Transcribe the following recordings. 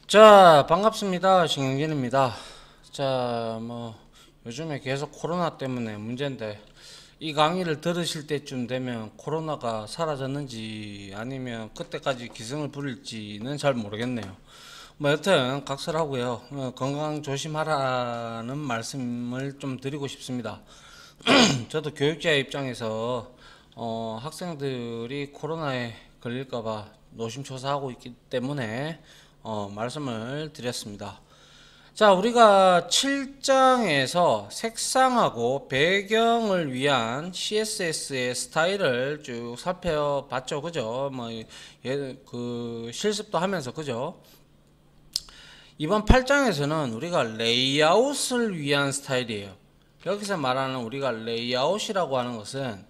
자, 반갑습니다. 신영진입니다. 자, 요즘에 계속 코로나 때문에 문제인데, 이 강의를 들으실 때쯤 되면 코로나가 사라졌는지 아니면 그때까지 기승을 부릴지는 잘 모르겠네요. 여튼 각설하고요. 건강 조심하라는 말씀을 좀 드리고 싶습니다. 저도 교육자의 입장에서 학생들이 코로나에 걸릴까봐 노심초사하고 있기 때문에 말씀을 드렸습니다. 자, 우리가 7장에서 색상하고 배경을 위한 CSS의 스타일을 쭉 살펴봤죠. 그죠? 실습도 하면서, 그죠? 이번 8장에서는 우리가 레이아웃을 위한 스타일이에요. 여기서 말하는 우리가 레이아웃이라고 하는 것은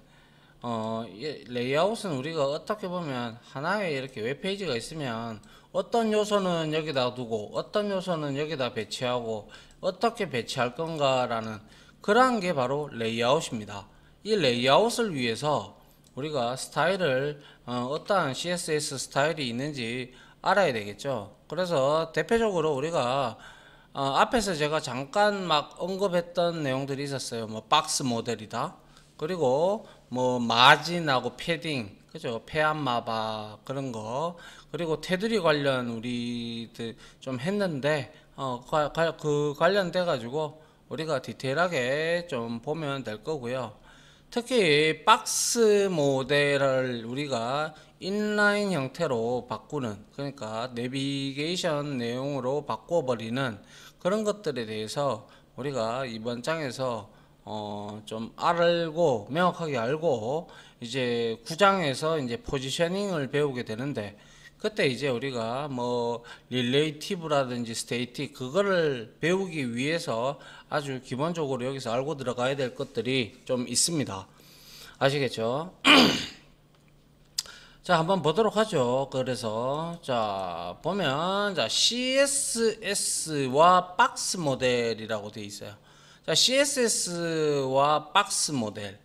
레이아웃은 우리가 어떻게 보면 하나의 이렇게 웹페이지가 있으면 어떤 요소는 여기다 두고 어떤 요소는 여기다 배치하고 어떻게 배치할 건가라는 그러한 게 바로 레이아웃입니다. 이 레이아웃을 위해서 우리가 스타일을 어떠한 CSS 스타일이 있는지 알아야 되겠죠. 그래서 대표적으로 우리가 앞에서 제가 잠깐 막 언급했던 내용들이 있었어요. 박스 모델이다. 그리고 마진하고 패딩, 그죠? 폐암마바 그런 거. 그리고 테두리 관련 우리들 좀 했는데 그 관련돼 가지고 우리가 디테일하게 좀 보면 될 거고요. 특히 박스 모델을 우리가 인라인 형태로 바꾸는, 그러니까 내비게이션 내용으로 바꿔버리는 그런 것들에 대해서 우리가 이번 장에서 좀 알고 명확하게 알고 이제 9장에서 이제 포지셔닝을 배우게 되는데, 그때 이제 우리가 릴레이티브라든지 스테이틱 그거를 배우기 위해서 아주 기본적으로 여기서 알고 들어가야 될 것들이 좀 있습니다. 아시겠죠? 자, 한번 보도록 하죠. 그래서 자, 보면 자, CSS와 박스 모델이라고 되어 있어요. 자, CSS와 박스 모델.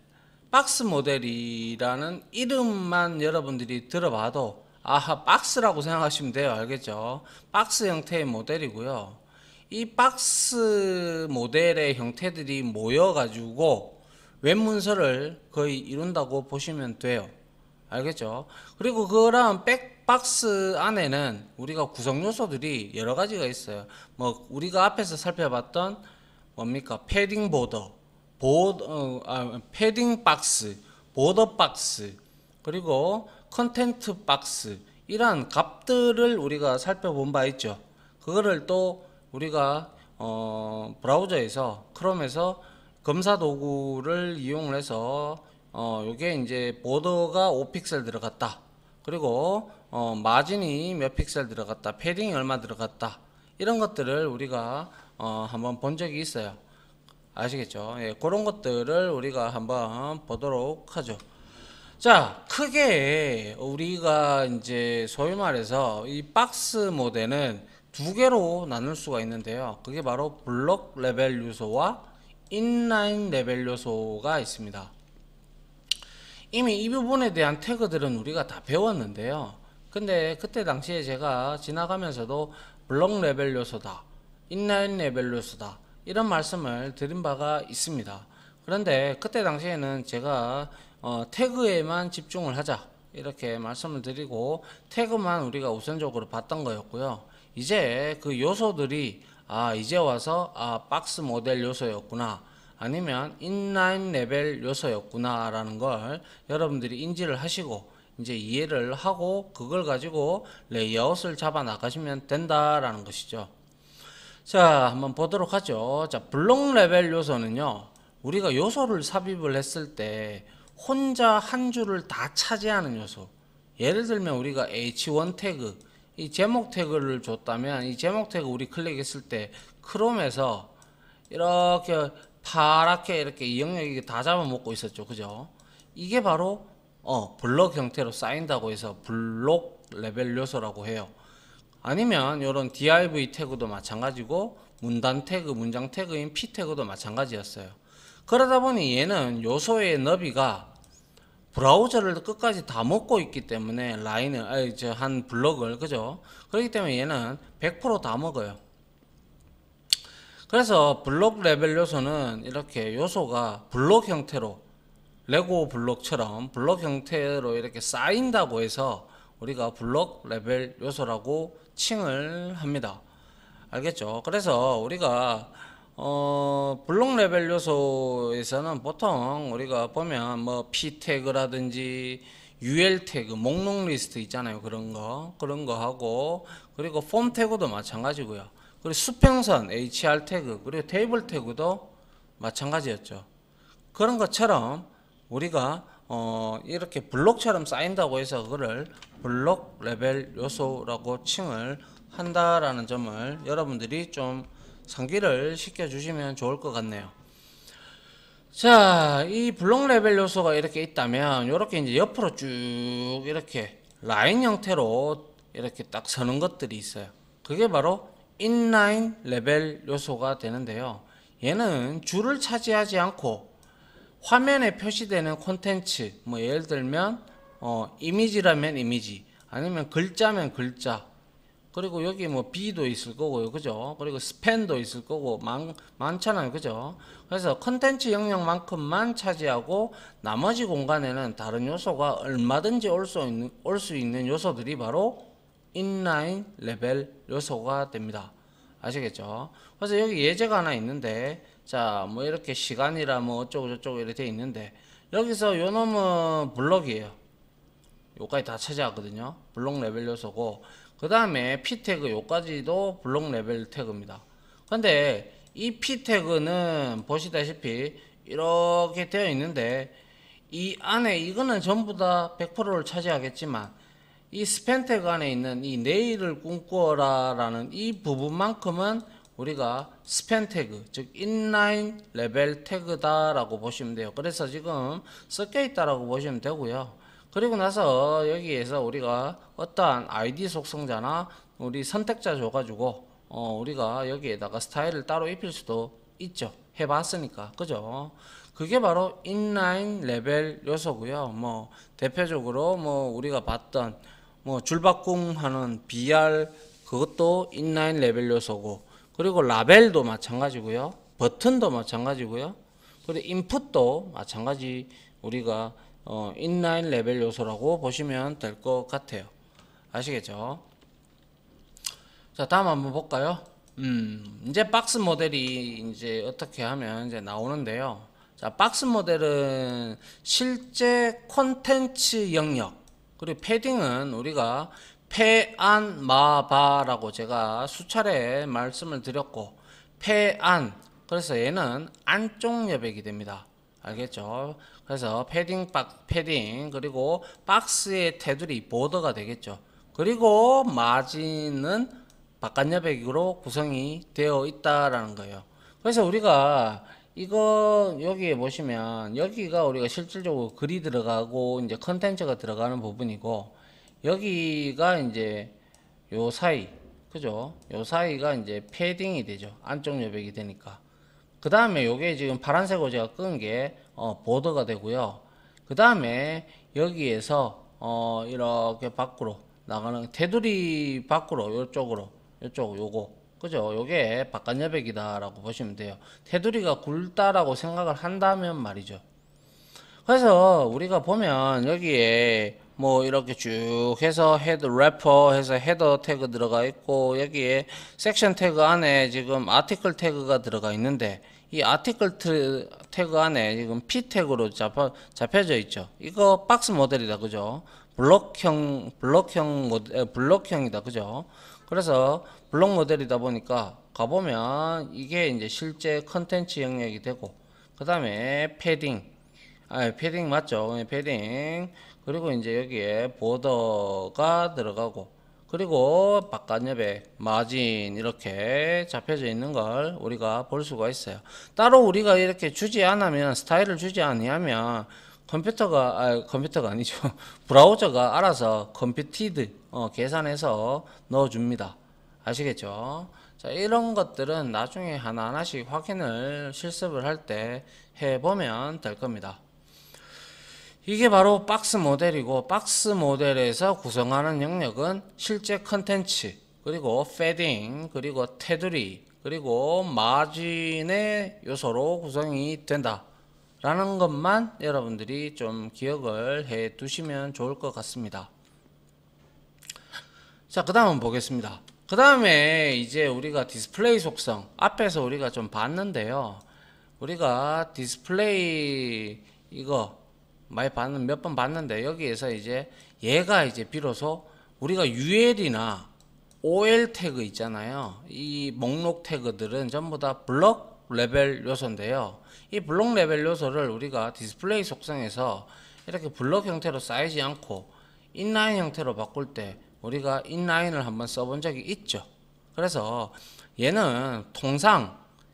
박스 모델이라는 이름만 여러분들이 들어봐도 아하, 박스라고 생각하시면 돼요. 알겠죠? 박스 형태의 모델이고요. 이 박스 모델의 형태들이 모여가지고 웹 문서를 거의 이룬다고 보시면 돼요. 알겠죠? 그리고 그런 백박스 안에는 우리가 구성 요소들이 여러 가지가 있어요. 우리가 앞에서 살펴봤던 뭡니까? 패딩 보더, 패딩 박스, 보더 박스, 그리고 컨텐트 박스, 이러한 값들을 우리가 살펴본 바 있죠. 그거를 또 우리가 브라우저에서 크롬에서 검사 도구를 이용을 해서 요게 이제 보더가 5픽셀 들어갔다. 그리고 마진이 몇 픽셀 들어갔다. 패딩이 얼마 들어갔다. 이런 것들을 우리가 한번 본 적이 있어요. 아시겠죠? 예, 그런 것들을 우리가 한번 보도록 하죠. 자, 크게 우리가 이제 소위 말해서 이 박스 모델은 두 개로 나눌 수가 있는데요. 그게 바로 블록 레벨 요소와 인라인 레벨 요소가 있습니다. 이미 이 부분에 대한 태그들은 우리가 다 배웠는데요. 근데 그때 당시에 제가 지나가면서도 블록 레벨 요소다, 인라인 레벨 요소다, 이런 말씀을 드린 바가 있습니다. 그런데 그때 당시에는 제가 태그에만 집중을 하자 이렇게 말씀을 드리고 태그만 우리가 우선적으로 봤던 거였고요. 이제 그 요소들이 이제 와서 박스 모델 요소였구나, 아니면 인라인 레벨 요소였구나 라는 걸 여러분들이 인지를 하시고 이제 이해를 하고 그걸 가지고 레이아웃을 잡아 나가시면 된다라는 것이죠. 자, 한번 보도록 하죠. 자, 블록 레벨 요소는요, 우리가 요소를 삽입을 했을 때 혼자 한 줄을 다 차지하는 요소. 예를 들면 우리가 h1 태그, 이 제목 태그를 줬다면 이 제목 태그 우리 클릭했을 때 크롬에서 이렇게 파랗게 이렇게 이 영역이 다 잡아먹고 있었죠. 그죠? 이게 바로 블록 형태로 쌓인다고 해서 블록 레벨 요소라고 해요. 아니면 이런 div 태그도 마찬가지고 문단 태그, 문장 태그인 p 태그도 마찬가지였어요. 그러다 보니 얘는 요소의 너비가 브라우저를 끝까지 다 먹고 있기 때문에 라인을 한 블럭을 그죠? 그렇기 때문에 얘는 100%다 먹어요. 그래서 블록 레벨 요소는 이렇게 요소가 블록 형태로 레고 블록처럼 블록 형태로 이렇게 쌓인다고 해서 우리가 블록 레벨 요소라고 칭을 합니다. 알겠죠? 그래서 우리가 블록 레벨 요소에서는 보통 우리가 보면 뭐 P 태그라든지 UL 태그, 목록 리스트 있잖아요. 그런 거 하고, 그리고 폼 태그도 마찬가지고요. 그리고 수평선 HR 태그, 그리고 테이블 태그도 마찬가지였죠. 그런 것처럼 우리가 이렇게 블록처럼 쌓인다고 해서 그거를 블록 레벨 요소라고 칭을 한다라는 점을 여러분들이 좀 상기를 시켜 주시면 좋을 것 같네요. 자, 이 블록 레벨 요소가 이렇게 있다면 이렇게 이제 옆으로 쭉 이렇게 라인 형태로 이렇게 딱 서는 것들이 있어요. 그게 바로 인라인 레벨 요소가 되는데요. 얘는 줄을 차지하지 않고 화면에 표시되는 콘텐츠, 뭐 예를 들면 이미지라면 이미지, 아니면 글자면 글자, 그리고 여기 뭐 B도 있을 거고요, 그죠? 그리고 스팬도 있을 거고 많잖아요, 그죠? 그래서 컨텐츠 영역만큼만 차지하고 나머지 공간에는 다른 요소가 얼마든지 올 수 있는 요소들이 바로 인라인 레벨 요소가 됩니다. 아시겠죠? 그래서 여기 예제가 하나 있는데, 자, 뭐 이렇게 시간이라 뭐 어쩌고 저쩌고 이렇게 돼 있는데, 여기서 요 놈은 블럭이에요. 요까지 다 차지하거든요. 블록 레벨 요소고, 그 다음에 P 태그 요까지도 블록 레벨 태그입니다. 근데 이 P 태그는 보시다시피 이렇게 되어 있는데, 이 안에 이거는 전부 다 100%를 차지하겠지만 이 스팬 태그 안에 있는 이 내일을 꿈꾸어라 라는 이 부분만큼은 우리가 스팬 태그, 즉 인라인 레벨 태그다 라고 보시면 돼요. 그래서 지금 섞여 있다라고 보시면 되고요. 그리고 나서 여기에서 우리가 어떠한 아이디 속성자나 우리 선택자 줘가지고 우리가 여기에다가 스타일을 따로 입힐 수도 있죠. 해봤으니까, 그죠? 그게 바로 인라인 레벨 요소고요. 뭐 대표적으로 뭐 우리가 봤던 뭐 줄바꿈 하는 BR, 그것도 인라인 레벨 요소고, 그리고 라벨도 마찬가지고요. 버튼도 마찬가지고요. 그리고 인풋도 마찬가지 우리가 인라인 레벨 요소라고 보시면 될 것 같아요. 아시겠죠? 자, 다음 한번 볼까요? 이제 박스 모델이 이제 어떻게 하면 이제 나오는데요. 자, 박스 모델은 실제 콘텐츠 영역, 그리고 패딩은 우리가 패안 마바라고 제가 수차례 말씀을 드렸고, 패안, 그래서 얘는 안쪽 여백이 됩니다. 알겠죠? 그래서 패딩, 그리고 박스의 테두리 보더가 되겠죠. 그리고 마진은 바깥 여백으로 구성이 되어 있다라는 거예요. 그래서 우리가 이거 여기에 보시면 여기가 우리가 실질적으로 글이 들어가고 이제 컨텐츠가 들어가는 부분이고, 여기가 이제 요 사이, 그죠? 요 사이가 이제 패딩이 되죠. 안쪽 여백이 되니까. 그 다음에 요게 지금 파란색으로 제가 끈 게 보더가 되고요. 그 다음에 여기에서 이렇게 밖으로 나가는 테두리 밖으로 요쪽 요거, 그죠? 요게 바깥 여백이다 라고 보시면 돼요. 테두리가 굵다라고 생각을 한다면 말이죠. 그래서 우리가 보면 여기에 뭐 이렇게 쭉 해서 헤드 래퍼 해서 헤더 태그 들어가 있고, 여기에 섹션 태그 안에 지금 아티클 태그가 들어가 있는데, 이 아티클 태그 안에 지금 P 태그로 잡혀져 있죠. 이거 박스 모델이다, 그죠? 블록형이다, 그죠? 그래서 블록 모델이다 보니까 가보면 이게 이제 실제 컨텐츠 영역이 되고, 그 다음에 패딩 맞죠? 패딩. 그리고 이제 여기에 보더가 들어가고, 그리고 바깥 여백, 마진 이렇게 잡혀져 있는 걸 우리가 볼 수가 있어요. 따로 우리가 이렇게 주지 않으면, 스타일을 주지 아니하면 컴퓨터가 아니죠. 브라우저가 알아서 컴퓨티드 계산해서 넣어줍니다. 아시겠죠? 자, 이런 것들은 나중에 하나하나씩 확인을 실습을 할 때 해보면 될 겁니다. 이게 바로 박스 모델이고, 박스 모델에서 구성하는 영역은 실제 컨텐츠, 그리고 패딩, 그리고 테두리, 그리고 마진의 요소로 구성이 된다 라는 것만 여러분들이 좀 기억을 해 두시면 좋을 것 같습니다. 자, 그 다음 보겠습니다. 그 다음에 이제 우리가 디스플레이 속성, 앞에서 우리가 좀 봤는데요. 우리가 디스플레이 이거 많이 봤는 몇 번 봤는데, 여기에서 이제 얘가 이제 비로소 우리가 UL이나 OL 태그 있잖아요. 이 목록 태그들은 전부 다 블록 레벨 요소인데요. 이 블록 레벨 요소를 우리가 디스플레이 속성에서 이렇게 블록 형태로 쌓이지 않고 인라인 형태로 바꿀 때 우리가 인라인을 한번 써본 적이 있죠. 그래서 얘는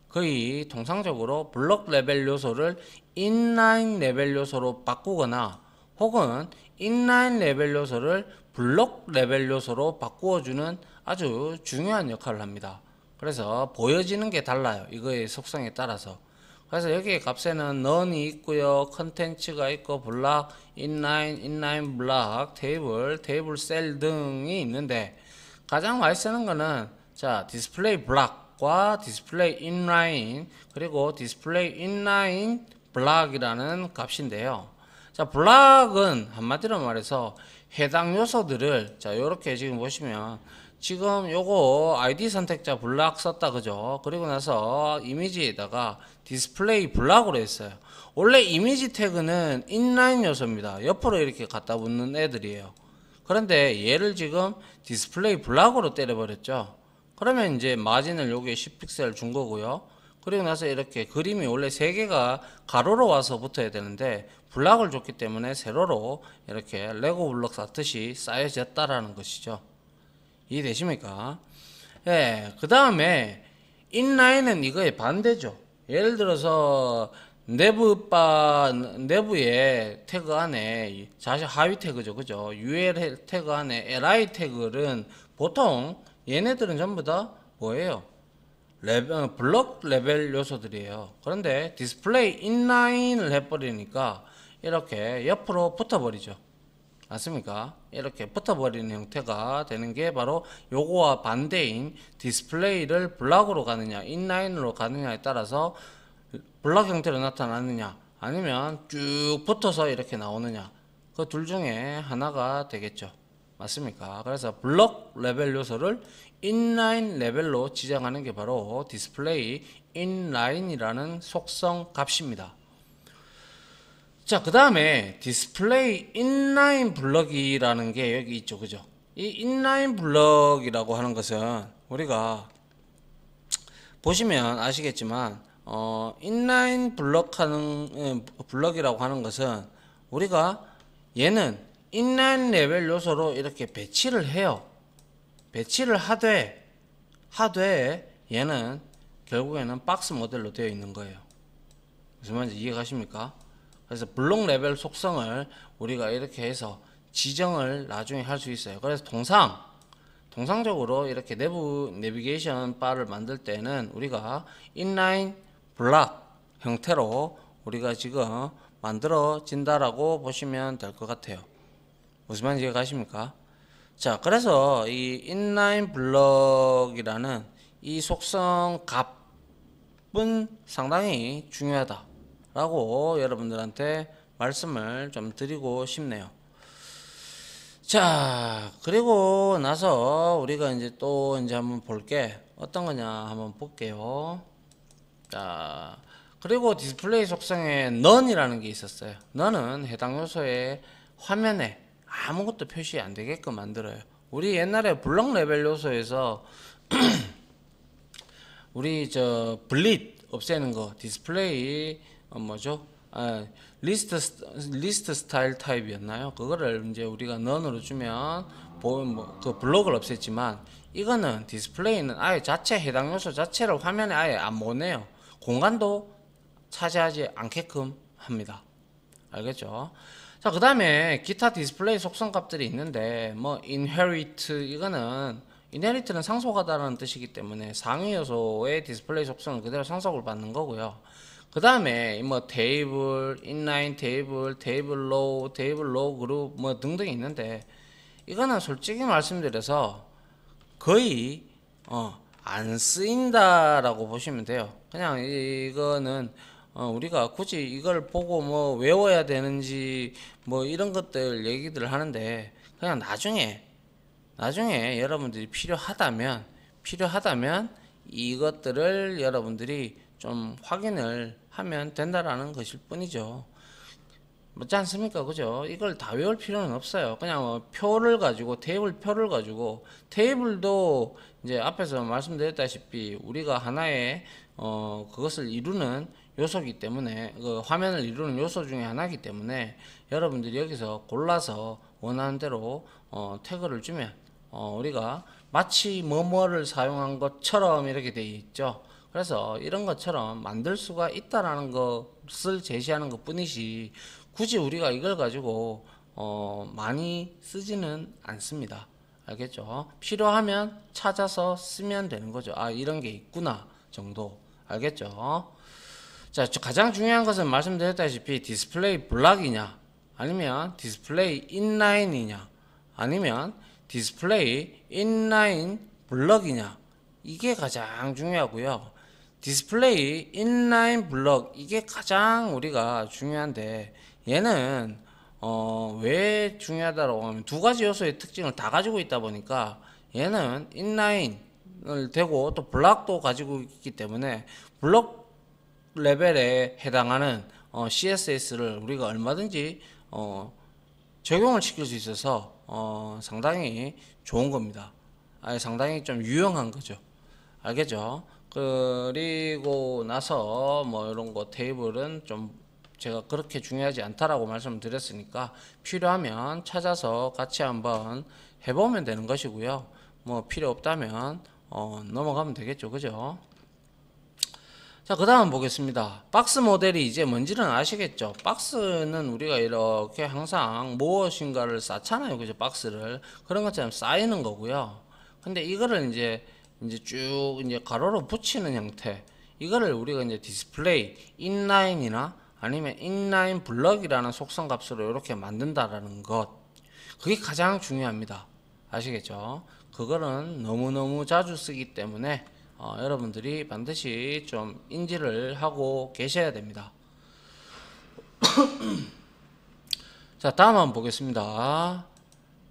거의 통상적으로 블록 레벨 요소를 인라인 레벨 요소로 바꾸거나, 혹은 인라인 레벨 요소를 블록 레벨 요소로 바꾸어주는 아주 중요한 역할을 합니다. 그래서 보여지는 게 달라요. 이거의 속성에 따라서. 그래서 여기에 값에는 none이 있고요, 컨텐츠가 있고, 블락, 인라인 블락, 테이블 셀 등이 있는데, 가장 많이 쓰는 거는 자 디스플레이 블락과 디스플레이 인라인, 그리고 디스플레이 인라인 블락이라는 값인데요. 자, 블락은 한마디로 말해서 해당 요소들을, 자 요렇게 지금 보시면 지금 요거 ID 선택자 블락 썼다, 그죠? 그리고 나서 이미지에다가 디스플레이 블락으로 했어요. 원래 이미지 태그는 인라인 요소입니다. 옆으로 이렇게 갖다 붙는 애들이에요. 그런데 얘를 지금 디스플레이 블락으로 때려버렸죠. 그러면 이제 마진을 여기에 10픽셀 준 거고요. 그리고 나서 이렇게 그림이 원래 3개가 가로로 와서 붙어야 되는데 블락을 줬기 때문에 세로로 이렇게 레고 블록 쌓듯이 쌓여졌다라는 것이죠. 이해되십니까? 예, 그 다음에 인라인은 이거의 반대죠. 예를 들어서 내부의 태그 안에 하위 태그죠, 그죠? UL 태그 안에 li 태그는 보통 얘네들은 전부 다 뭐예요? 블록 레벨 요소들이에요. 그런데 디스플레이 인라인을 해버리니까 이렇게 옆으로 붙어버리죠. 맞습니까? 이렇게 붙어버리는 형태가 되는 게 바로 요거와 반대인 디스플레이를 블락으로 가느냐 인라인으로 가느냐에 따라서 블락 형태로 나타나느냐 아니면 쭉 붙어서 이렇게 나오느냐, 그 둘 중에 하나가 되겠죠. 맞습니까? 그래서 블록 레벨 요소를 인라인 레벨로 지정하는 게 바로 디스플레이 인라인이라는 속성 값입니다. 자, 그 다음에 디스플레이 인라인 블럭이라는 게 여기 있죠, 그죠? 이 인라인 블럭이라고 하는 것은 우리가 보시면 아시겠지만 인라인 블럭이라고 하는 것은 우리가 얘는 인라인 레벨 요소로 이렇게 배치를 해요. 배치를 하되 얘는 결국에는 박스 모델로 되어 있는 거예요. 무슨 말인지 이해가십니까? 그래서 블록 레벨 속성을 우리가 이렇게 해서 지정을 나중에 할 수 있어요. 그래서 통상적으로 이렇게 내부 내비게이션 바를 만들 때는 우리가 인라인 블락 형태로 우리가 지금 만들어진다라고 보시면 될 것 같아요. 무슨 말인지 이해가십니까? 자, 그래서 이 인라인 블럭이라는 이 속성 값은 상당히 중요하다라고 여러분들한테 말씀을 좀 드리고 싶네요. 자, 그리고 나서 우리가 이제 또 한번 볼게 어떤 거냐 한번 볼게요. 자, 그리고 디스플레이 속성에 none이라는 게 있었어요. none은 해당 요소의 화면에 아무것도 표시 안 되게끔 만들어요. 우리 옛날에 블록 레벨 요소에서 우리 블릿 없애는 거 디스플레이 뭐죠? 리스트 스타일 타입이었나요? 그거를 이제 우리가 none으로 주면 그 블록을 없앴지만 이거는 디스플레이는 아예 해당 요소 자체를 화면에 아예 안 보내요. 공간도 차지하지 않게끔 합니다. 알겠죠? 자, 그 다음에 기타 디스플레이 속성 값들이 있는데 inherit는 상속하다라는 뜻이기 때문에 상위 요소의 디스플레이 속성을 그대로 상속을 받는 거고요. 그 다음에 뭐 테이블, 인라인 테이블, 테이블 로우 그룹 뭐 등등 있는데 이거는 솔직히 말씀드려서 거의 안 쓰인다라고 보시면 돼요. 그냥 이거는 우리가 굳이 이걸 보고 뭐 외워야 되는지 뭐 이런 것들 얘기들을 하는데 그냥 나중에 여러분들이 필요하다면 이것들을 여러분들이 좀 확인을 하면 된다라는 것일 뿐이죠. 맞지 않습니까? 그죠? 이걸 다 외울 필요는 없어요. 그냥 표를 가지고, 테이블 표를 가지고, 테이블도 이제 앞에서 말씀드렸다시피 우리가 하나의, 그것을 이루는 요소이기 때문에, 그 화면을 이루는 요소 중에 하나이기 때문에 여러분들이 여기서 골라서 원하는 대로, 태그를 주면, 우리가 마치 뭐뭐를 사용한 것처럼 이렇게 되어 있죠. 그래서 이런 것처럼 만들 수가 있다라는 것을 제시하는 것 뿐이지 굳이 우리가 이걸 가지고 많이 쓰지는 않습니다. 알겠죠? 필요하면 찾아서 쓰면 되는 거죠. 아, 이런 게 있구나 정도. 알겠죠? 자, 가장 중요한 것은 말씀드렸다시피 디스플레이 블락이냐 아니면 디스플레이 인라인이냐 아니면 디스플레이 인라인 블럭이냐, 이게 가장 중요하고요. 디스플레이 인라인 블럭, 이게 가장 우리가 중요한데 얘는 왜 중요하다고 하면 두 가지 요소의 특징을 다 가지고 있다 보니까 얘는 인라인을 되고 또 블럭도 가지고 있기 때문에 블럭 레벨에 해당하는 CSS를 우리가 얼마든지 적용을 시킬 수 있어서 상당히 좋은 겁니다. 상당히 좀 유용한 거죠. 알겠죠? 그리고 나서 뭐 이런 거 테이블은 좀 제가 그렇게 중요하지 않다라고 말씀드렸으니까 필요하면 찾아서 같이 한번 해보면 되는 것이고요. 뭐 필요 없다면 넘어가면 되겠죠. 그죠? 자, 그 다음 보겠습니다. 박스 모델이 이제 뭔지는 아시겠죠? 박스는 우리가 이렇게 항상 무엇인가를 쌓잖아요. 그죠? 박스를. 그런 것처럼 쌓이는 거고요. 근데 이거를 이제 쭉 이제 가로로 붙이는 형태. 이거를 우리가 이제 디스플레이 인라인이나 아니면 인라인 블럭이라는 속성 값으로 이렇게 만든다라는 것. 그게 가장 중요합니다. 아시겠죠? 그거는 너무너무 자주 쓰기 때문에 여러분들이 반드시 좀 인지를 하고 계셔야 됩니다. 자, 다음 한번 보겠습니다.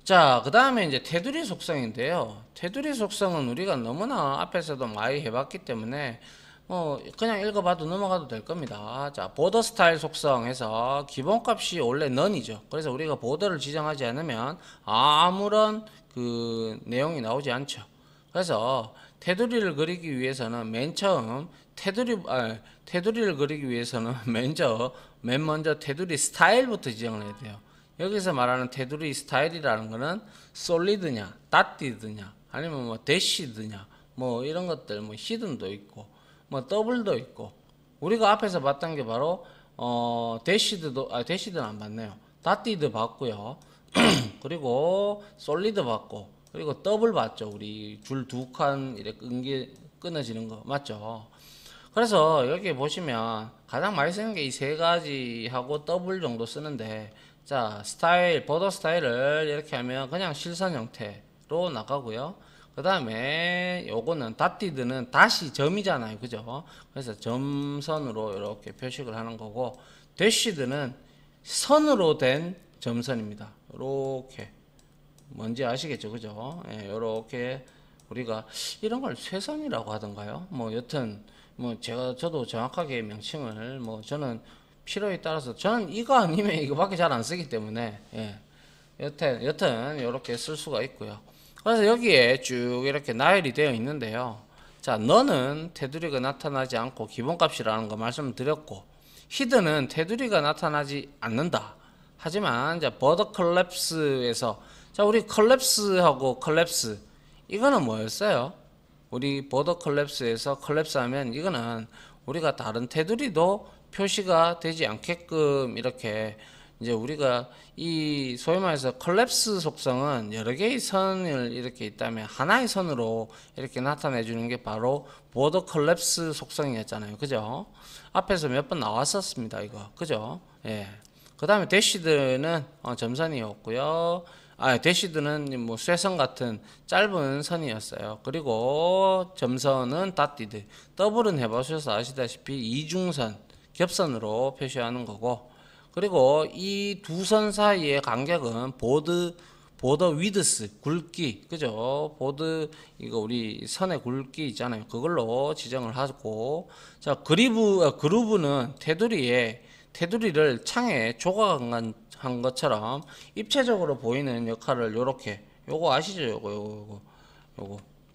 자, 그 다음에 이제 테두리 속성인데요. 테두리 속성은 우리가 너무나 앞에서도 많이 해봤기 때문에 그냥 읽어봐도 넘어가도 될 겁니다. 자, 보더 스타일 속성에서 기본값이 원래 none이죠. 그래서 우리가 보더를 지정하지 않으면 아무런 그 내용이 나오지 않죠. 그래서 테두리를 그리기 위해서는 맨 처음 테두리를 그리기 위해서는 맨 먼저 테두리 스타일부터 지정을 해야 돼요. 여기서 말하는 테두리 스타일이라는 거는 솔리드냐, 닷티드냐, 아니면 뭐 대시드냐, 뭐 이런 것들, 뭐 히든도 있고, 뭐 더블도 있고, 우리가 앞에서 봤던 게 바로 대시드는 안 봤네요. 닷티드 봤고요. 그리고 솔리드 봤고, 그리고 더블 봤죠. 우리 줄 두 칸 이렇게 끊어지는 거 맞죠? 그래서 여기 보시면 가장 많이 쓰는 게 이 세 가지 하고 더블 정도 쓰는데, 자, 스타일, 보더 스타일을 이렇게 하면 그냥 실선 형태로 나가고요. 그 다음에 요거는 닷티드는 다시 점이잖아요. 그죠? 그래서 점선으로 이렇게 표식을 하는 거고, 대시드는 선으로 된 점선입니다. 이렇게. 뭔지 아시겠죠? 그죠? 예, 요렇게 우리가 이런 걸 쇠선이라고 하던가요? 뭐 여튼 뭐 저도 정확하게 명칭을 저는 필요에 따라서 저는 이거 아니면 이거밖에 잘 안 쓰기 때문에 여튼 이렇게 쓸 수가 있고요. 그래서 여기에 쭉 이렇게 나열이 되어 있는데요. 자, 너는 테두리가 나타나지 않고 기본값이라는 거 말씀드렸고, 히드는 테두리가 나타나지 않는다. 하지만 이제 버더 컬랩스에서 자, 우리 컬랩스하고 컬랩스 이거는 뭐였어요? 우리 버더 컬랩스에서 컬랩스하면 이거는 우리가 다른 테두리도 표시가 되지 않게끔 이렇게 이제 우리가 이 소위 말해서 컬랩스 속성은 여러 개의 선을 이렇게 있다면 하나의 선으로 이렇게 나타내 주는 게 바로 보더 컬랩스 속성이었잖아요. 그죠? 앞에서 몇 번 나왔었습니다. 이거. 그죠? 예. 그 다음에 대시드는 점선이었고요. 대시드는 뭐 쇠선 같은 짧은 선이었어요. 그리고 점선은 닷디드. 더블은 해보셔서 아시다시피 이중선, 겹선으로 표시하는 거고. 그리고 이 두 선 사이의 간격은 보더 위드스, 굵기, 그죠? 보드, 이거 우리 선의 굵기 있잖아요. 그걸로 지정을 하고. 자, 그루브는 테두리를 창에 조각한 것처럼 입체적으로 보이는 역할을 요렇게, 요거 아시죠? 요거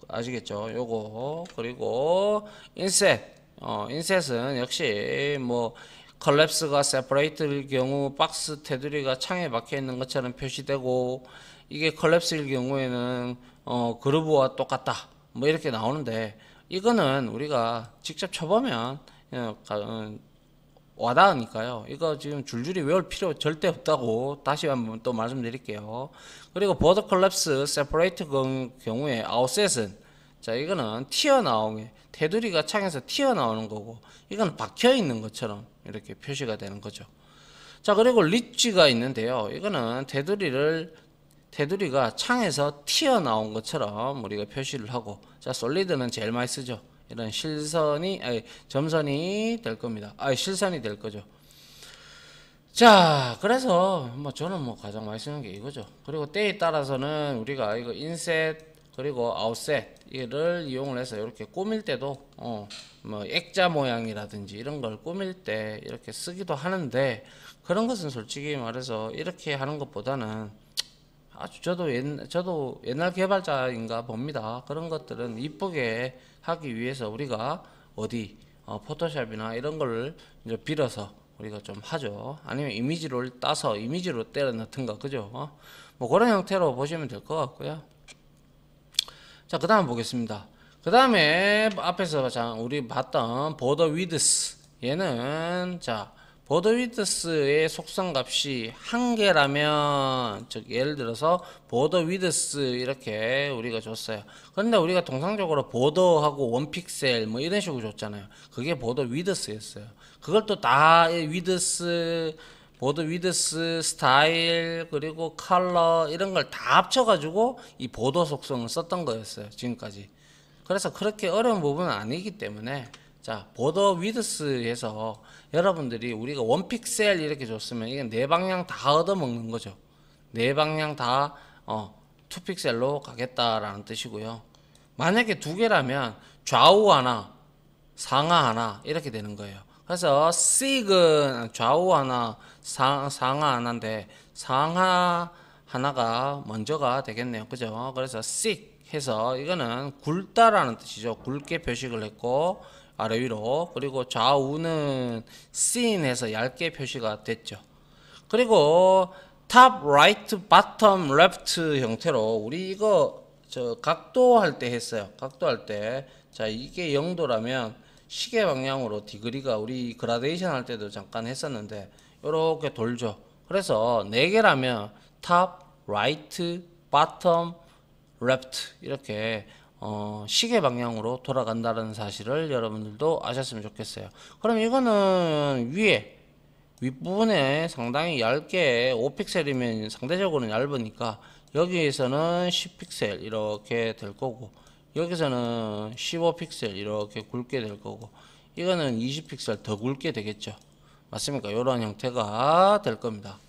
아시겠죠? 요거. 그리고 인셋은 역시 뭐 컬랩스가 세퍼레이트일 경우 박스 테두리가 창에 박혀 있는 것처럼 표시되고, 이게 컬랩스일 경우에는 그루브와 똑같다 뭐 이렇게 나오는데, 이거는 우리가 직접 쳐보면 와닿으니까요. 이거 지금 줄줄이 외울 필요 절대 없다고 다시 한번 또 말씀드릴게요. 그리고 보더 컬랩스 세퍼레이트 경우에 아웃셋은, 자, 이거는 튀어나오게 테두리가 창에서 튀어나오는 거고, 이건 박혀 있는 것처럼 이렇게 표시가 되는 거죠. 자, 그리고 리치가 있는데요. 이거는 테두리가 창에서 튀어나온 것처럼 우리가 표시를 하고, 자, 솔리드는 제일 많이 쓰죠. 이런 점선이 될 겁니다. 실선이 될 거죠. 자, 그래서 뭐 저는 뭐 가장 많이 쓰는 게 이거죠. 그리고 때에 따라서는 우리가 이거 인셋 그리고 아웃셋 이를 이용을 해서 이렇게 꾸밀 때도 뭐 액자 모양이라든지 이런 걸 꾸밀 때 이렇게 쓰기도 하는데, 그런 것은 솔직히 말해서 이렇게 하는 것보다는 아주 저도 옛날 개발자인가 봅니다. 그런 것들은 이쁘게 하기 위해서 우리가 포토샵이나 이런 걸 이제 빌어서 우리가 좀 하죠. 아니면 이미지를 따서 이미지로 때려 넣든가, 그죠? 뭐 그런 형태로 보시면 될 것 같고요. 자, 그 다음 보겠습니다. 그 다음에 앞에서 우리 봤던 보더 위드스, 얘는 보더 위드스의 속성 값이 한 개라면, 즉 예를 들어서 보더 위드스 이렇게 우리가 줬어요. 그런데 우리가 통상적으로 보더하고 원 픽셀 뭐 이런 식으로 줬잖아요. 그게 보더 위드스였어요. 그걸 또 다 보더 위드스, 스타일, 그리고 컬러 이런 걸 다 합쳐가지고 이 보더 속성을 썼던 거였어요, 지금까지. 그래서 그렇게 어려운 부분은 아니기 때문에, 자, 보더 위드스에서 여러분들이 우리가 원 픽셀 이렇게 줬으면 이게 네 방향 다 얻어먹는 거죠. 네 방향 다 투 픽셀로 가겠다라는 뜻이고요. 만약에 두 개라면 좌우 하나, 상하 하나 이렇게 되는 거예요. 그래서 sig은 좌우 하나, 상하 하나인데 상하 하나가 먼저가 되겠네요. 그죠? 그래서 sig 해서 이거는 굵다라는 뜻이죠. 굵게 표식을 했고 아래 위로. 그리고 좌우는 thin 해서 얇게 표시가 됐죠. 그리고 top, right, bottom, left 형태로 우리 이거 각도 할 때 했어요. 각도 할 때. 자, 이게 0도라면 시계 방향으로 디그리가 우리 그라데이션 할 때도 잠깐 했었는데 이렇게 돌죠. 그래서 4개라면 top, right, bottom, left 이렇게 시계 방향으로 돌아간다는 사실을 여러분들도 아셨으면 좋겠어요. 그럼 이거는 윗부분에 상당히 얇게 5픽셀이면 상대적으로는 얇으니까 여기에서는 10픽셀 이렇게 될 거고, 여기서는 15픽셀 이렇게 굵게 될 거고, 이거는 20픽셀 더 굵게 되겠죠. 맞습니까? 이런 형태가 될 겁니다.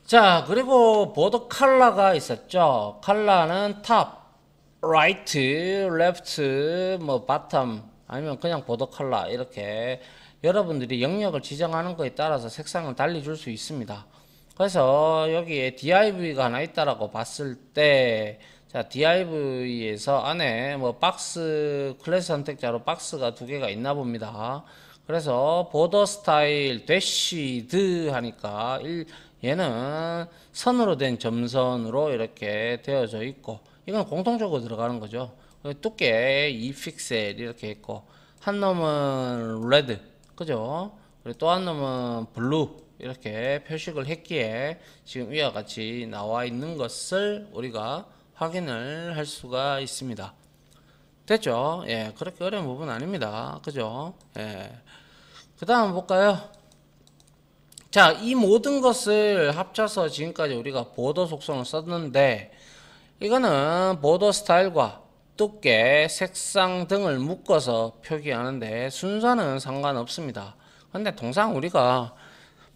자, 그리고 보드 컬러가 있었죠. 컬러는 탑, 라이트, 레프트, 뭐 바텀, 아니면 그냥 보드 컬러 이렇게 여러분들이 영역을 지정하는 거에 따라서 색상을 달리 줄 수 있습니다. 그래서 여기에 div가 하나 있다라고 봤을 때, 자, div에서 안에 뭐 박스 클래스 선택자로 박스가 2개가 있나 봅니다. 그래서 보더 스타일 대시드 하니까 얘는 선으로 된 점선으로 이렇게 되어져 있고, 이건 공통적으로 들어가는 거죠. 두께 2픽셀 이렇게 있고, 한 놈은 레드, 그죠? 그리고 또 한 놈은 블루, 이렇게 표식을 했기에 지금 이와 같이 나와 있는 것을 우리가 확인을 할 수가 있습니다. 됐죠? 예, 그렇게 어려운 부분 아닙니다. 그죠? 예. 그 다음 볼까요? 자, 이 모든 것을 합쳐서 지금까지 우리가 보더 속성을 썼는데, 이거는 보더 스타일과 두께, 색상 등을 묶어서 표기하는데 순서는 상관없습니다. 근데 통상 우리가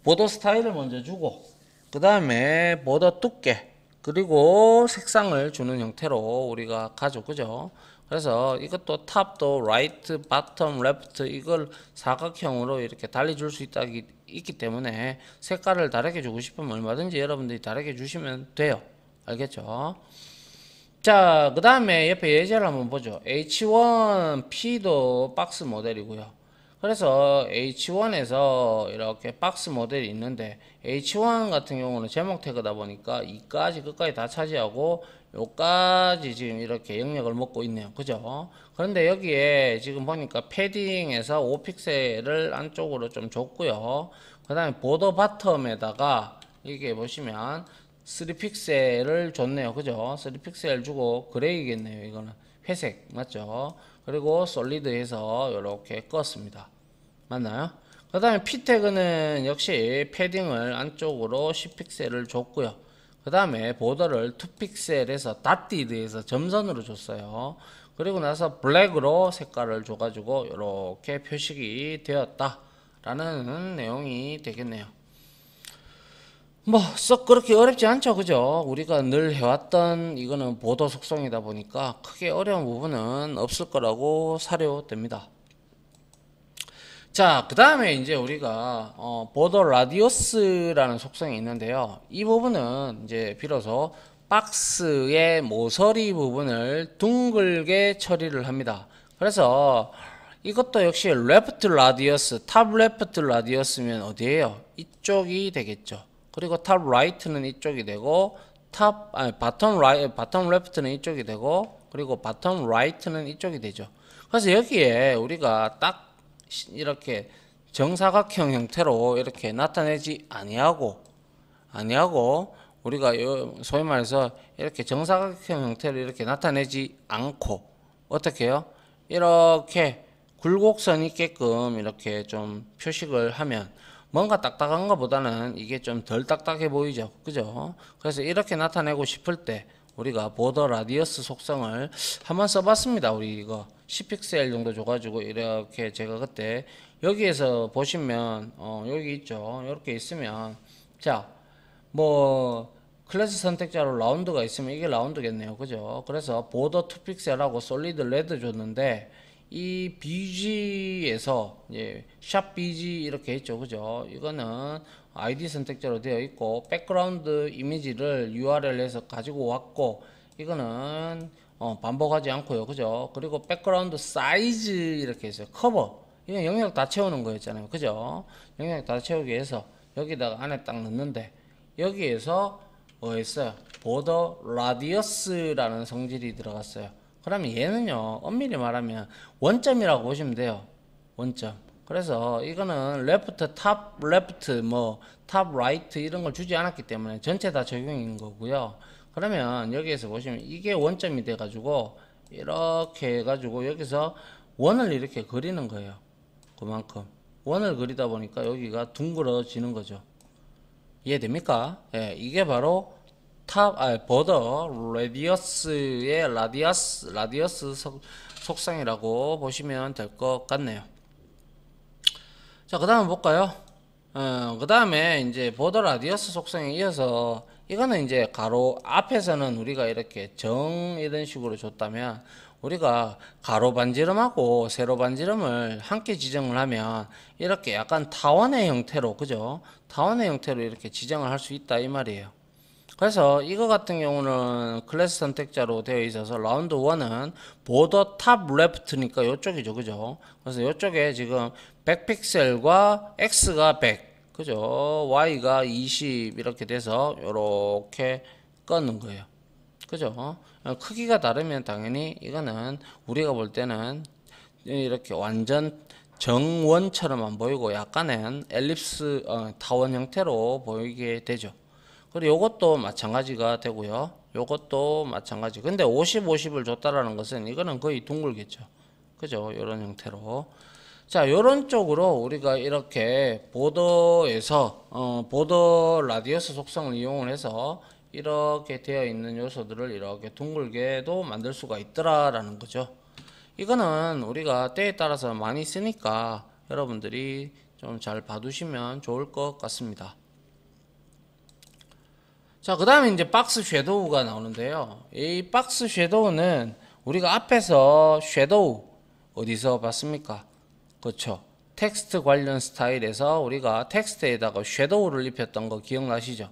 보더 스타일을 먼저 주고 그 다음에 보더 두께 그리고 색상을 주는 형태로 우리가 가죠. 그죠? 그래서 이것도 탑도 라이트, 바텀, 레프트 이걸 사각형으로 이렇게 달리 줄 수 있기 때문에 색깔을 다르게 주고 싶으면 얼마든지 여러분들이 다르게 주시면 돼요. 알겠죠? 자, 그 다음에 옆에 예제를 한번 보죠. H1P도 박스 모델이고요. 그래서 H1에서 이렇게 박스 모델이 있는데 H1 같은 경우는 제목 태그다 보니까 2까지 끝까지 다 차지하고 요까지 지금 이렇게 영역을 먹고 있네요. 그죠? 그런데 여기에 지금 보니까 패딩에서 5픽셀을 안쪽으로 좀 줬고요. 그 다음에 보더 바텀에다가 이게 보시면 3픽셀을 줬네요. 그죠? 3픽셀 주고 그레이겠네요. 이거는 회색 맞죠? 그리고 솔리드해서 이렇게 껐습니다. 맞나요? 그 다음에 P 태그는 역시 패딩을 안쪽으로 10픽셀을 줬고요. 그 다음에 보더를 2픽셀에서 닷디드에서 점선으로 줬어요. 그리고 나서 블랙으로 색깔을 줘가지고 이렇게 표식이 되었다 라는 내용이 되겠네요. 뭐 썩 그렇게 어렵지 않죠. 그죠? 우리가 늘 해왔던 이거는 보더 속성이다 보니까 크게 어려운 부분은 없을 거라고 사료됩니다. 자, 그 다음에 이제 우리가 보더 라디우스라는 속성이 있는데요. 이 부분은 이제 비로소 박스의 모서리 부분을 둥글게 처리를 합니다. 그래서 이것도 역시 레프트 라디우스, 탑 레프트 라디우스면 어디에요? 이쪽이 되겠죠. 그리고 탑 라이트는 이쪽이 되고 바텀 레프트는 이쪽이 되고 그리고 바텀 라이트는 이쪽이 되죠. 그래서 여기에 우리가 딱 이렇게 정사각형 형태로 이렇게 나타내지 아니하고 우리가 소위 말해서 이렇게 정사각형 형태로 이렇게 나타내지 않고 어떻게 해요? 이렇게 굴곡선 있게끔 이렇게 좀 표식을 하면 뭔가 딱딱한 것보다는 이게 좀 덜 딱딱해 보이죠. 그죠? 그래서 이렇게 나타내고 싶을 때 우리가 보더 라디어스 속성을 한번 써봤습니다. 우리 이거 10픽셀 정도 줘가지고 이렇게 제가 그때 여기에서 보시면 여기 있죠. 이렇게 있으면 자 뭐 클래스 선택자로 라운드가 있으면 이게 라운드겠네요. 그죠? 그래서 보더 2픽셀하고 솔리드 레드 줬는데 이 BG에서 이제 샵 BG 이렇게 있죠. 그죠? 이거는 ID 선택자로 되어 있고 백그라운드 이미지를 URL에서 가지고 왔고 이거는 반복하지 않고요. 그죠? 그리고 백그라운드 사이즈 이렇게 있어요. 커버 이건 영역 다 채우는 거였잖아요. 그죠? 영역 다 채우기 위해서 여기다가 안에 딱 넣는데 여기에서 뭐 했어요? 보더 라디어스라는 성질이 들어갔어요. 그러면 얘는요 엄밀히 말하면 원점이라고 보시면 돼요. 원점. 그래서 이거는 레프트, 탑 레프트, 뭐 탑 라이트 이런 걸 주지 않았기 때문에 전체 다 적용인 거고요. 그러면 여기에서 보시면 이게 원점이 돼 가지고 이렇게 해 가지고 여기서 원을 이렇게 그리는 거예요. 그만큼 원을 그리다 보니까 여기가 둥그러지는 거죠. 이해됩니까? 예, 이게 바로 보더 라디어스의 라디어스 속성이라고 보시면 될 것 같네요. 자, 그 다음 볼까요? 그 다음에 이제 보더 라디어스 속성에 이어서 이거는 이제 가로 앞에서는 우리가 이렇게 정 이런 식으로 줬다면 우리가 가로 반지름하고 세로 반지름을 함께 지정을 하면 이렇게 약간 타원의 형태로 그죠? 타원의 형태로 이렇게 지정을 할 수 있다 이 말이에요. 그래서 이거 같은 경우는 클래스 선택자로 되어 있어서 라운드 1은 보더 탑 레프트니까 이쪽이죠. 그죠? 그래서 이쪽에 지금 100픽셀과 X가 100 그죠? Y가 20 이렇게 돼서 이렇게 껐는 거예요. 그죠? 크기가 다르면 당연히 이거는 우리가 볼 때는 이렇게 완전 정원처럼 안 보이고 약간은 엘립스 타원 형태로 보이게 되죠. 그리고 요것도 마찬가지가 되고요. 요것도 마찬가지. 근데 50, 50을 줬다라는 것은 이거는 거의 둥글겠죠. 그죠? 요런 형태로. 자, 요런 쪽으로 우리가 이렇게 보더에서 보더 라디어스 속성을 이용을 해서 이렇게 되어 있는 요소들을 이렇게 둥글게도 만들 수가 있더라라는 거죠. 이거는 우리가 때에 따라서 많이 쓰니까 여러분들이 좀 잘 봐두시면 좋을 것 같습니다. 자, 그 다음에 이제 박스 섀도우가 나오는데요. 이 박스 섀도우는 우리가 앞에서 섀도우 어디서 봤습니까? 그렇죠. 텍스트 관련 스타일에서 우리가 텍스트에다가 섀도우를 입혔던 거 기억나시죠?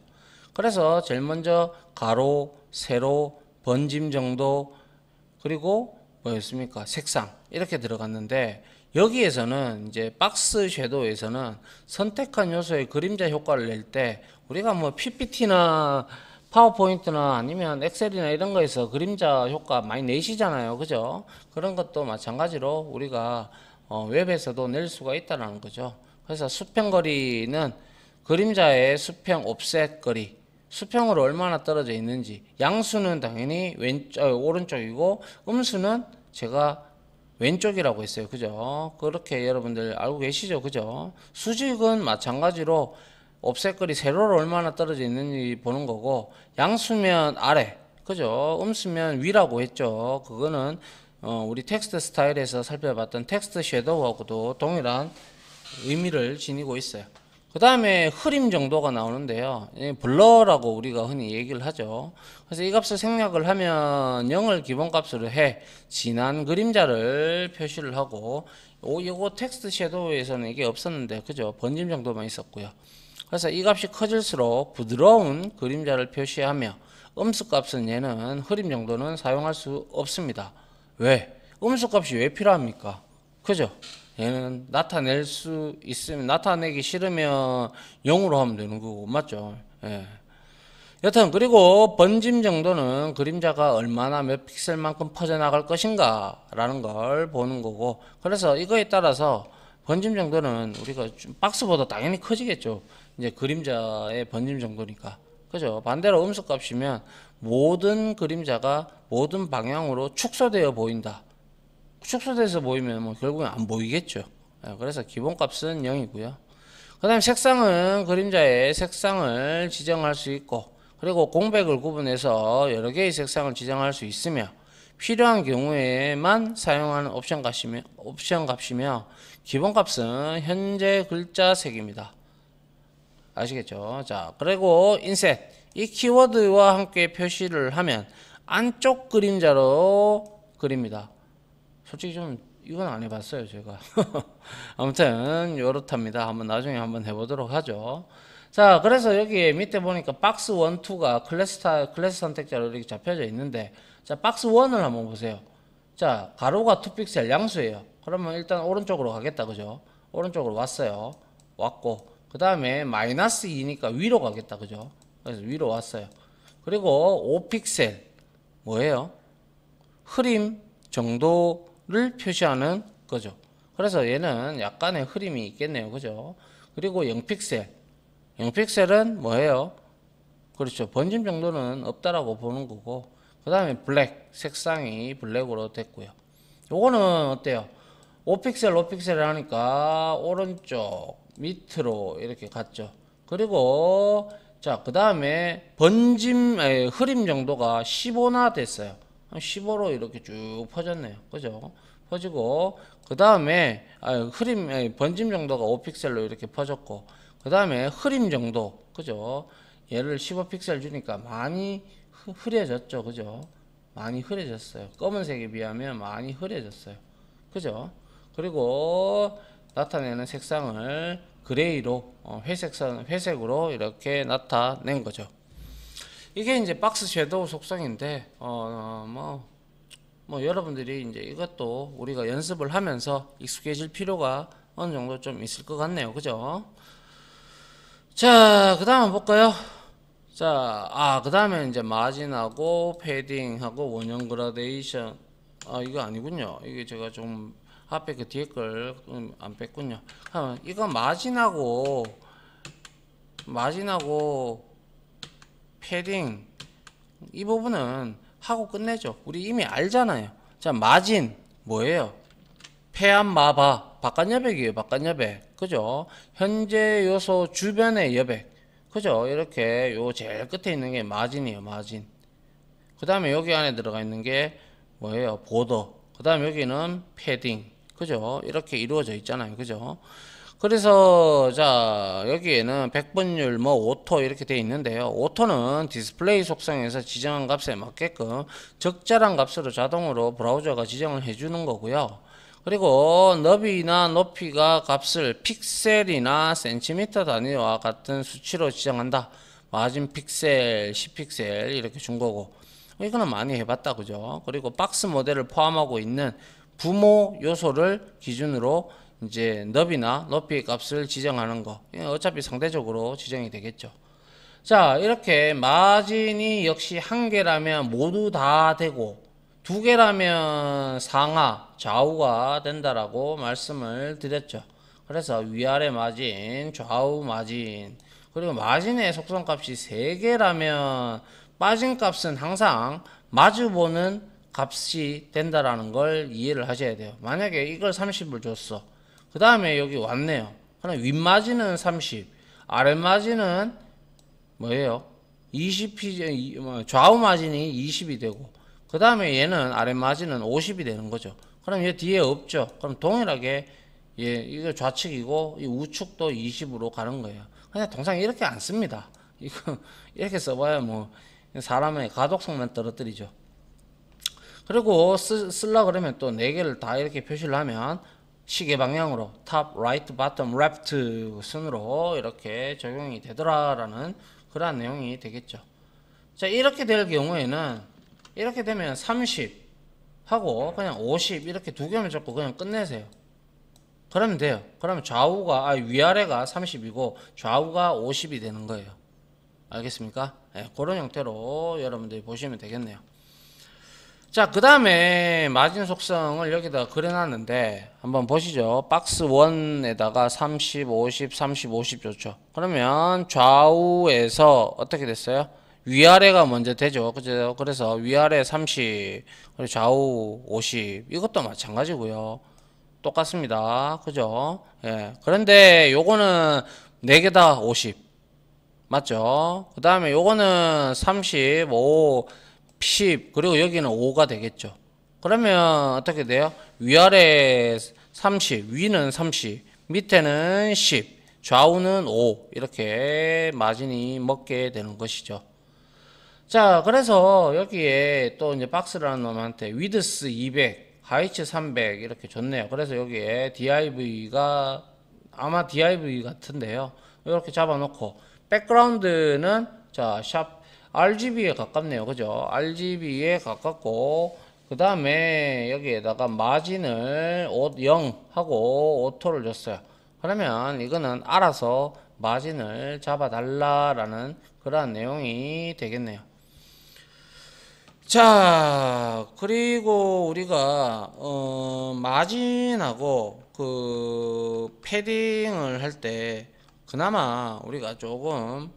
그래서 제일 먼저 가로, 세로, 번짐 정도, 그리고 뭐였습니까? 색상 이렇게 들어갔는데, 여기에서는 이제 박스 섀도우에서는 선택한 요소의 그림자 효과를 낼 때 우리가 뭐 PPT나 파워포인트나 아니면 엑셀이나 이런 거에서 그림자 효과 많이 내시잖아요. 그죠? 그런 것도 마찬가지로 우리가 웹에서도 낼 수가 있다는 거죠. 그래서 수평거리는 그림자의 수평 옵셋 거리, 수평으로 얼마나 떨어져 있는지, 양수는 당연히 오른쪽이고 음수는 제가 왼쪽이라고 했어요. 그죠? 그렇게 여러분들 알고 계시죠? 그죠? 수직은 마찬가지로 옵셋거리 세로로 얼마나 떨어져 있는지 보는 거고, 양수면 아래, 그죠? 음수면 위라고 했죠. 그거는 우리 텍스트 스타일에서 살펴봤던 텍스트 섀도우하고도 동일한 의미를 지니고 있어요. 그 다음에 흐림 정도가 나오는데요. 블러라고 우리가 흔히 얘기를 하죠. 그래서 이 값을 생략을 하면 0을 기본값으로 해 진한 그림자를 표시를 하고, 요거 텍스트 섀도우에서는 이게 없었는데, 그죠? 번짐 정도만 있었고요. 그래서 이 값이 커질수록 부드러운 그림자를 표시하며, 음수 값은 얘는 흐림 정도는 사용할 수 없습니다. 왜? 음수 값이 왜 필요합니까? 그죠? 얘는 나타낼 수 있으면, 나타내기 싫으면 0으로 하면 되는 거고, 맞죠? 예. 여튼, 그리고 번짐 정도는 그림자가 얼마나 몇 픽셀만큼 퍼져나갈 것인가 라는 걸 보는 거고, 그래서 이거에 따라서 번짐 정도는 우리가 좀 박스보다 당연히 커지겠죠. 이제 그림자의 번짐 정도니까. 그죠? 반대로 음수 값이면 모든 그림자가 모든 방향으로 축소되어 보인다. 축소돼서 보이면 뭐 결국엔 안 보이겠죠. 그래서 기본값은 0이고요. 그 다음에 색상은 그림자의 색상을 지정할 수 있고, 그리고 공백을 구분해서 여러 개의 색상을 지정할 수 있으며, 필요한 경우에만 사용하는 옵션 값이며 기본값은 현재 글자 색입니다. 아시겠죠? 자, 그리고 인셋, 이 키워드와 함께 표시를 하면 안쪽 그림자로 그립니다. 솔직히 좀 이건 안 해봤어요, 제가. 아무튼 요렇답니다. 한번 나중에 한번 해보도록 하죠. 자, 그래서 여기 밑에 보니까 박스 1, 2가 클래스 선택자로 이렇게 잡혀져 있는데, 자, 박스 1을 한번 보세요. 자, 가로가 2픽셀 양수예요. 그러면 일단 오른쪽으로 가겠다, 그죠? 오른쪽으로 왔어요. 왔고, 그 다음에 마이너스 2니까 위로 가겠다, 그죠? 그래서 위로 왔어요. 그리고 5픽셀 뭐예요? 흐림 정도를 표시하는 거죠. 그래서 얘는 약간의 흐림이 있겠네요, 그죠? 그리고 0픽셀 0픽셀은 뭐예요? 그렇죠. 번짐 정도는 없다라고 보는 거고, 그 다음에 블랙, 색상이 블랙으로 됐고요. 요거는 어때요? 5픽셀 5픽셀을 하니까 오른쪽 밑으로 이렇게 갔죠. 그리고 자, 그 다음에 흐림 정도가 15나 됐어요. 15로 이렇게 쭉 퍼졌네요. 그죠? 퍼지고, 그 다음에 번짐 정도가 5픽셀로 이렇게 퍼졌고, 그 다음에 흐림 정도, 그죠? 얘를 15픽셀 주니까 많이 흐려졌죠. 그죠? 많이 흐려졌어요. 검은색에 비하면 많이 흐려졌어요. 그죠? 그리고 나타내는 색상을 그레이로 회색으로 이렇게 나타낸 거죠. 이게 이제 박스 섀도우 속성인데, 여러분들이 이제 이것도 우리가 연습을 하면서 익숙해질 필요가 어느 정도 좀 있을 것 같네요. 그죠? 자, 그 다음 볼까요? 자, 그 다음에 이제 마진하고 패딩하고 원형 그라데이션. 이거 아니군요. 이게 제가 좀 앞에 그 뒤에 걸 안 뺐군요. 그럼 이거 마진하고 패딩 이 부분은 하고 끝내죠. 우리 이미 알잖아요. 자, 마진 뭐예요? 폐암마바 바깥여백이에요. 바깥여백. 그죠? 현재 요소 주변의 여백. 그죠? 이렇게 요 제일 끝에 있는 게 마진이에요. 마진. 그 다음에 여기 안에 들어가 있는 게 뭐예요? 보더. 그 다음에 여기는 패딩. 그죠? 이렇게 이루어져 있잖아요. 그죠? 그래서 자 여기에는 백분율 뭐 오토 이렇게 되어 있는데요. 오토는 디스플레이 속성에서 지정한 값에 맞게끔 적절한 값으로 자동으로 브라우저가 지정을 해주는 거고요. 그리고 너비나 높이가 값을 픽셀이나 센티미터 단위와 같은 수치로 지정한다. 마진 픽셀, 10픽셀 이렇게 준 거고, 이거는 많이 해봤다. 그죠? 그리고 박스 모델을 포함하고 있는 부모 요소를 기준으로 이제 너비나 높이 값을 지정하는 거, 어차피 상대적으로 지정이 되겠죠. 자, 이렇게 마진이 역시 한 개라면 모두 다 되고 두 개라면 상하 좌우가 된다라고 말씀을 드렸죠. 그래서 위아래 마진, 좌우 마진, 그리고 마진의 속성값이 세 개라면 빠진 값은 항상 마주보는 값이 된다라는 걸 이해를 하셔야 돼요. 만약에 이걸 30을 줬어. 그 다음에 여기 왔네요. 그럼 윗마진은 30, 아랫마진은 뭐예요? 20, 좌우 마진이 20이 되고, 그 다음에 얘는 아랫마진은 50이 되는 거죠. 그럼 얘 뒤에 없죠. 그럼 동일하게 이거 좌측이고 이 우측도 20으로 가는 거예요. 그냥 통상 이렇게 안 씁니다. 이거 이렇게 써봐야 뭐 사람의 가독성만 떨어뜨리죠. 그리고 쓰려 그러면 또 4개를 다 이렇게 표시를 하면 시계 방향으로 탑, 라이트, 바텀, 레프트 순으로 이렇게 적용이 되더라라는 그러한 내용이 되겠죠. 자, 이렇게 될 경우에는 이렇게 되면 30 하고 그냥 50 이렇게 두 개만 잡고 그냥 끝내세요. 그러면 돼요. 그러면 좌우가 위아래가 30이고 좌우가 50이 되는 거예요. 알겠습니까? 네, 그런 형태로 여러분들이 보시면 되겠네요. 자, 그 다음에 마진 속성을 여기다 그려놨는데 한번 보시죠. 박스 1에다가 30, 50, 30, 50 좋죠. 그러면 좌우에서 어떻게 됐어요? 위아래가 먼저 되죠. 그죠? 그래서 위아래 30, 그리고 좌우 50. 이것도 마찬가지고요. 똑같습니다. 그죠? 예. 그런데 요거는 4개 다 50. 맞죠? 그 다음에 요거는 30, 5, 10, 그리고 여기는 5가 되겠죠. 그러면 어떻게 돼요? 위아래 30, 위는 30, 밑에는 10, 좌우는 5. 이렇게 마진이 먹게 되는 것이죠. 자, 그래서 여기에 또 이제 박스라는 놈한테 위드스 200, 하이츠 300 이렇게 줬네요. 그래서 여기에 DIV가 아마 DIV 같은데요. 이렇게 잡아놓고 백그라운드는 자, 샵 RGB에 가깝네요. 그죠? RGB에 가깝고 그 다음에 여기에다가 마진을 0 하고 오토를 줬어요. 그러면 이거는 알아서 마진을 잡아 달라라는 그러한 내용이 되겠네요. 자, 그리고 우리가 마진하고 그 패딩을 할 때 그나마 우리가 조금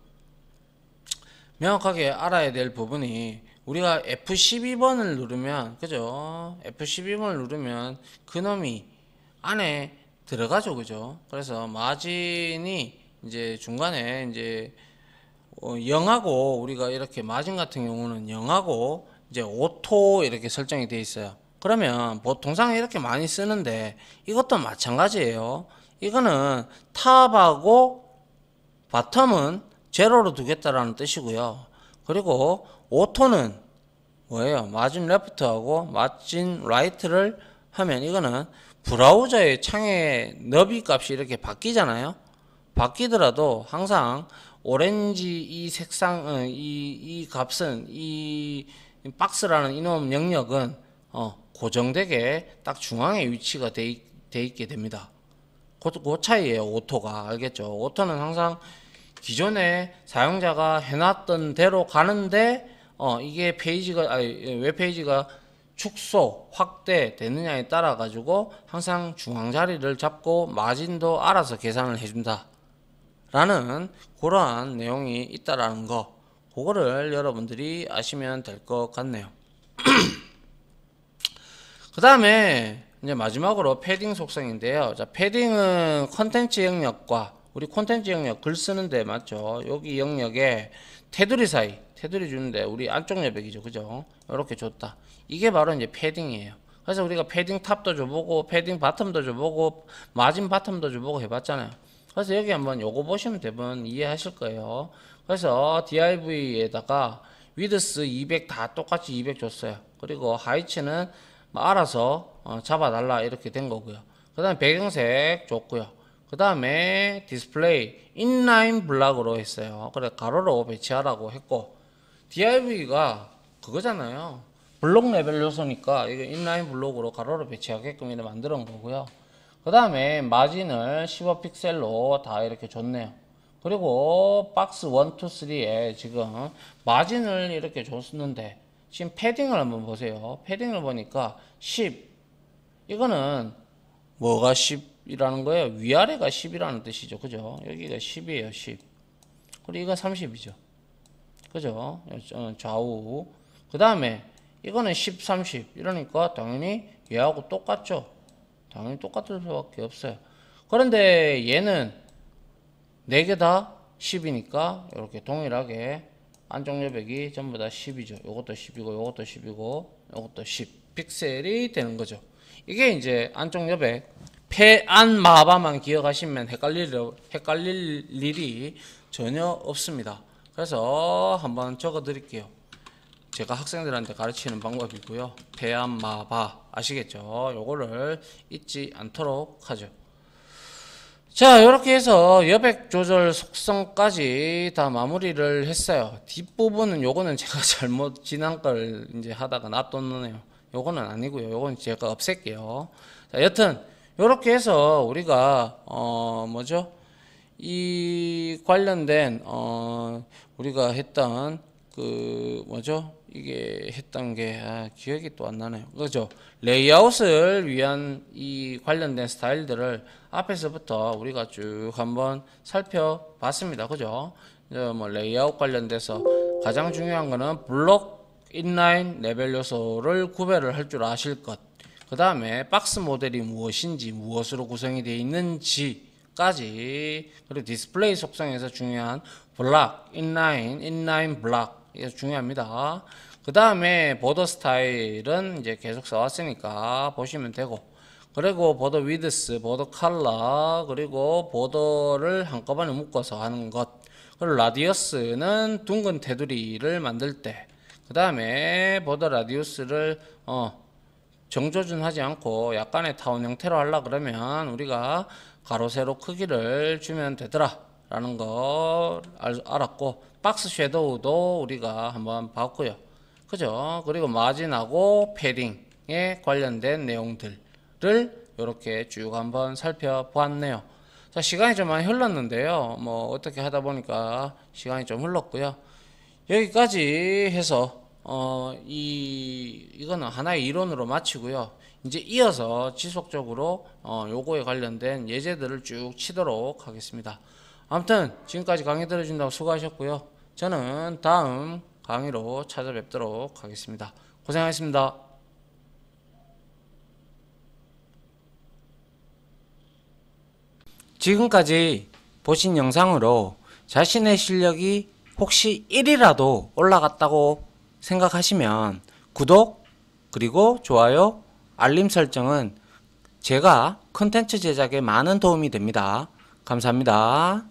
명확하게 알아야 될 부분이, 우리가 F12번을 누르면, 그죠? F12번을 누르면 그놈이 안에 들어가죠. 그죠? 그래서 마진이 이제 중간에 이제 0하고 우리가 이렇게 마진 같은 경우는 0하고 이제 오토 이렇게 설정이 되어 있어요. 그러면 보통상 이렇게 많이 쓰는데 이것도 마찬가지예요. 이거는 탑하고 바텀은 제로로 두겠다라는 뜻이고요. 그리고 오토는 뭐예요? 마진 레프트하고 마진 라이트를 하면 이거는 브라우저의 창의 너비 값이 이렇게 바뀌잖아요. 바뀌더라도 항상 오렌지 이 색상 이 값은 이 박스라는 이놈 영역은 고정되게 딱 중앙에 위치가 돼 있게 됩니다. 그 차이에요. 오토가. 알겠죠? 오토는 항상 기존에 사용자가 해놨던 대로 가는데 이게 페이지가 웹페이지가 축소, 확대 되느냐에 따라 가지고 항상 중앙 자리를 잡고 마진도 알아서 계산을 해준다 라는 그러한 내용이 있다라는 거, 그거를 여러분들이 아시면 될 것 같네요. 그 다음에 이제 마지막으로 패딩 속성인데요. 자, 패딩은 컨텐츠 영역과 우리 콘텐츠 영역 글 쓰는데 맞죠? 여기 영역에 테두리 사이, 테두리 주는데 우리 안쪽 여백이죠, 그죠? 이렇게 줬다. 이게 바로 이제 패딩이에요. 그래서 우리가 패딩 탑도 줘보고 패딩 바텀도 줘보고 마진 바텀도 줘보고 해봤잖아요. 그래서 여기 한번 요거 보시면 대부분 이해하실 거예요. 그래서 div에다가 위드스 200 다 똑같이 200 줬어요. 그리고 하이츠는 알아서 잡아달라 이렇게 된 거고요. 그 다음에 배경색 줬고요. 그 다음에 디스플레이 인라인 블락으로 했어요. 그래 가로로 배치하라고 했고, div가 그거잖아요. 블록 레벨 요소니까 이거 인라인 블록으로 가로로 배치하게끔 이렇게 만들어 놓은 거고요. 그 다음에 마진을 15픽셀로 다 이렇게 줬네요. 그리고 박스 1, 2, 3에 지금 마진을 이렇게 줬는데 지금 패딩을 한번 보세요. 패딩을 보니까 10, 이거는 뭐가 10이라는 거예요? 위아래가 10이라는 뜻이죠. 그죠? 여기가 10이에요. 10. 그리고 이거 30이죠. 그죠? 좌우. 그 다음에 이거는 10, 30 이러니까 당연히 얘하고 똑같죠. 당연히 똑같을 수밖에 없어요. 그런데 얘는 4개 다 10이니까 이렇게 동일하게 안쪽 여백이 전부 다 10이죠. 요것도 10이고 요것도 10이고 요것도 10 픽셀이 되는 거죠. 이게 이제 안쪽 여백 패안 마바만 기억하시면 헷갈릴 일이 전혀 없습니다. 그래서 한번 적어 드릴게요. 제가 학생들한테 가르치는 방법이고요. 패안 마바 아시겠죠? 요거를 잊지 않도록 하죠. 자, 이렇게 해서 여백 조절 속성까지 다 마무리를 했어요. 뒷부분은 요거는 제가 잘못 지난 걸 이제 하다가 놔뒀네요. 요거는 아니고요. 요건 제가 없앨게요. 자, 여튼 요렇게 해서 우리가 뭐죠? 이 관련된 우리가 했던 그 뭐죠? 이게 했던 게 기억이 또 안 나네요. 그죠? 레이아웃을 위한 이 관련된 스타일들을 앞에서부터 우리가 쭉 한번 살펴봤습니다. 그죠? 뭐 레이아웃 관련돼서 가장 중요한 거는 블록, 인라인, 레벨 요소를 구별을 할 줄 아실 것. 그 다음에 박스 모델이 무엇인지, 무엇으로 구성이 되어 있는지까지, 그리고 디스플레이 속성에서 중요한 블락, 인라인 블락, 이게 중요합니다. 그 다음에 보더 스타일은 이제 계속 써왔으니까 보시면 되고, 그리고 보더 위드스, 보더 컬러, 그리고 보더를 한꺼번에 묶어서 하는 것, 그리고 라디어스는 둥근 테두리를 만들 때, 그 다음에 보더 라디우스를 정조준하지 않고 약간의 타원 형태로 하려 그러면 우리가 가로 세로 크기를 주면 되더라 라는 거 알았고, 박스 섀도우도 우리가 한번 봤고요. 그죠? 그리고 마진하고 패딩에 관련된 내용들을 이렇게 쭉 한번 살펴보았네요. 자, 시간이 좀 많이 흘렀는데요. 뭐 어떻게 하다 보니까 시간이 좀 흘렀고요. 여기까지 해서 이거는 하나의 이론으로 마치고요. 이제 이어서 지속적으로 요거에 관련된 예제들을 쭉 치도록 하겠습니다. 아무튼 지금까지 강의 들어준다고 수고하셨고요. 저는 다음 강의로 찾아뵙도록 하겠습니다. 고생하셨습니다. 지금까지 보신 영상으로 자신의 실력이 혹시 1이라도 올라갔다고 생각하시면 구독, 그리고 좋아요, 알림 설정은 제가 컨텐츠 제작에 많은 도움이 됩니다. 감사합니다.